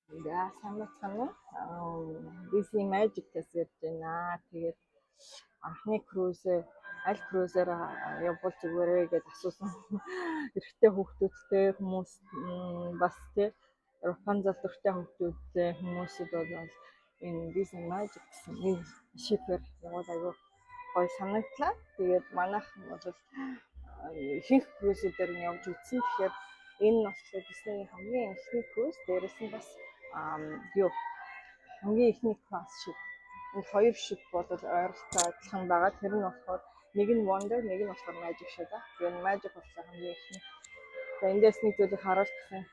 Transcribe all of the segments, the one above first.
За сайн байна. Disney Magic гэж ярьж байна. Тэгээд анхны крузээ аль крузээр явбал зүгээр вэ гэж асуусан. Эрэгтэй хүүхдүүдтэй хүмүүс бас тий Rapunzel дуртай хүүхдүүдтэй хүмүүсд бол энэ Disney Magic гэсэн нэг шипээр явуул аюу гоё санагдлаа. Тэгээд манайх бол ихэнх крузүүдээр нь явж үзсэн. Тэгэхээр энэ нь болохоор Disney-ийн хамгийн эхний круз. Дээрээс нь бас хамгийн ихний класс шиг. Энэ хоёр шиг бол ойролцоо адилхан байгаа. Тэр нь болохоор нэг нь Wonder, нэг нь болохоор Magic шиг ба. Тэгээд Magic болохоор хамгийн ихний. За эндээс нэг зүйлийг харуул гэсэн.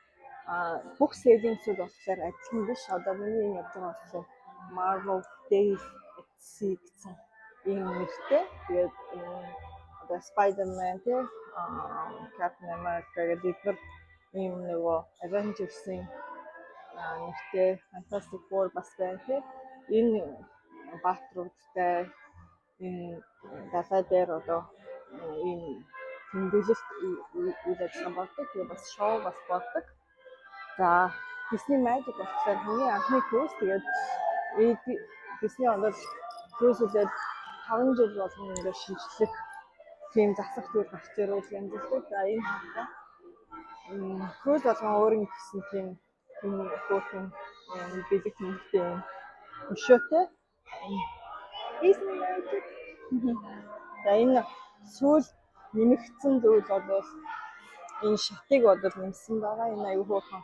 Бүх селлингсүүд болохоор адилхан биш. Одоо миний энэ явж байгаа болохоор Marvel Days at Sea гэсэн ийм нэртэй. Тэгээд одоо Spider-Man тий Captain America гэдэг ийм нөгөө Avengers-ийн нэртэй Fantastic Four бас байна тий. Энэ баатруудтай энэ далай дээр одоо ийм тэмдэглэлт үйл ажиллагаа болдог. Тэгээ бас шоу бас болдог. За Disney Magic болохоор хамгийн анхны круз. Тэгээд Disney бол крузүүдээр 5 жил болгон ингээд шинжлэх тийм засах зүйл гарч ирвэл янзлдаг. За энэ хата круз болгон өөрийн гэсэн тийм хөөрхөн бэлэг нэмэгтэй өшөөтэй. Disney Magic. За энэ сүүл нэмэгдсэн зүйл бол энэ шатыг бодвол нэмсэн байгаа. Энэ аюу хөөрхөн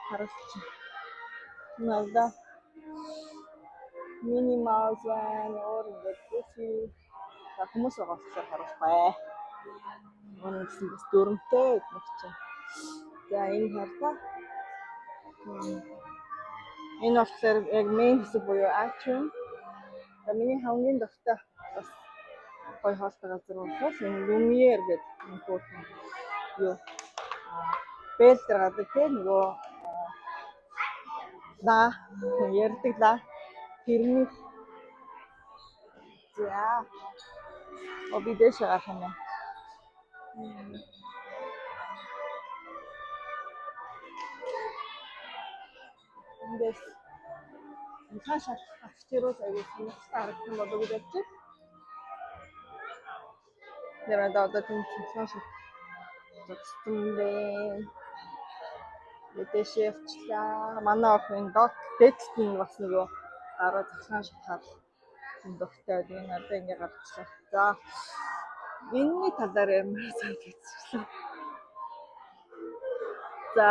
харуулж байна. Minnie Mouse өөр ингээд хүмүүс байгаа болохоор харуулах бай. Үнэхээр бас дүрмтэй гэдэг чинь. За энэ хартаа. Энэ болохоор яг main хэсэг буюу atrium. За миний хамгийн дуртай бас гоё хоолтой газар бол энэ Lumiere гэдэг энэ хөөрхөн бэл дээр гадаг тийм нөгөө ярддаг да тэрний за обидэш гарах юм. Эндээс цаашаа авчирууд аягүй сонирхолтой харагдсан болов уу гэж бодчих. Нэрээд одоо тийм цаашаа зогссон бэ. Мэдээж явчлаа. Манай охин дэдт нь бас нөгөө гараа цаашаа шатахаар дөхтэй энэ одоо ингэ гарчлаа. За энэний талаар ямар санагдчихлаа. За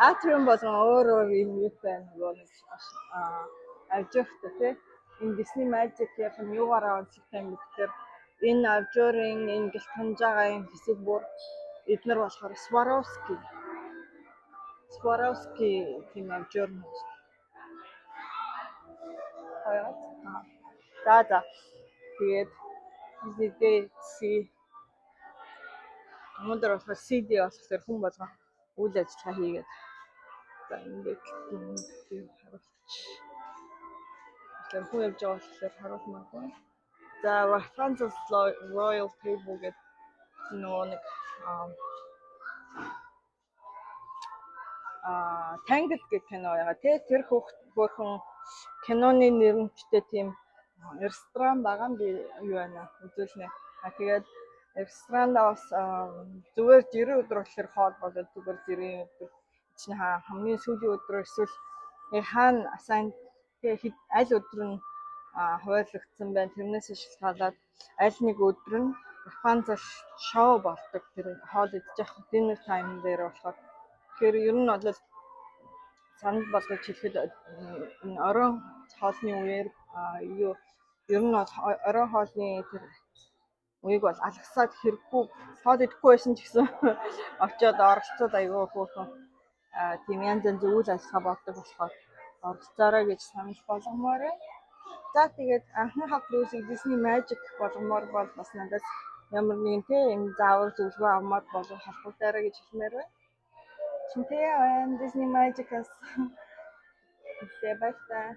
atrium болон өөр юм юу байна нөгөө авжирт тий энэ Disney Magic-ийн юугаараа онцлогтой юм гэхээр энэ авжирын энэ гэлтганж байгаа юм хэсэг бүр эднэр болохоор Swarovski тийм авжир нь. За тэгээд өнөөдөр болохоор CD болохоор хүн болгоо үйл ажиллагаа хийгээд за ингээд харуулчих. Тэгэхээр хүн явж байгаа болохоор харуулмаагүй. За Rapunzel Royal Table гэдэг нөгөө нэг Tangled гэх кино байгаа тий тэр хөөрхөн киноны нэрмжтэй тийм ресторан байгаа юм би юу байна үзүүлнэ. Тэгээд ресторанаас зүгээр жирийн өдөр болохоор хоол болоод зүгээр жирийн өдөр чинь хамгийн сүүлийн өдөр эсвэл хаана асайн аль өдөр нь хуваарлагдсан байна. Тэрнээс шалтгаалаад аль нэг өдөр нь Rapunzel шоу болдог. Тэр хоол идэж явах dinner time дээр болохоор тэгэхээр ер нь бол санал болгож хэлэхэд энэ оройн хоолны үеэр ер нь бол оройн хоолны тэр үеиг бол алгасаад хэрэггүй хоол идэхгүй байсан ч гэсэн очиод оролцоод аягүй хөөрхөн тийм янз янз үйл ажиллагаа болдог болохоор оролцоорой гэж санал болгомоор байна. За тэгээд анхныхаа крузыг Disney Magic болгомоор бол бас надад ямар нэгэн тийм заавар зөвлөгөө авмаар болов холбогдоорой гэж хэлмээр байна. Чинтэй Disney Magic-аас баярлалаа.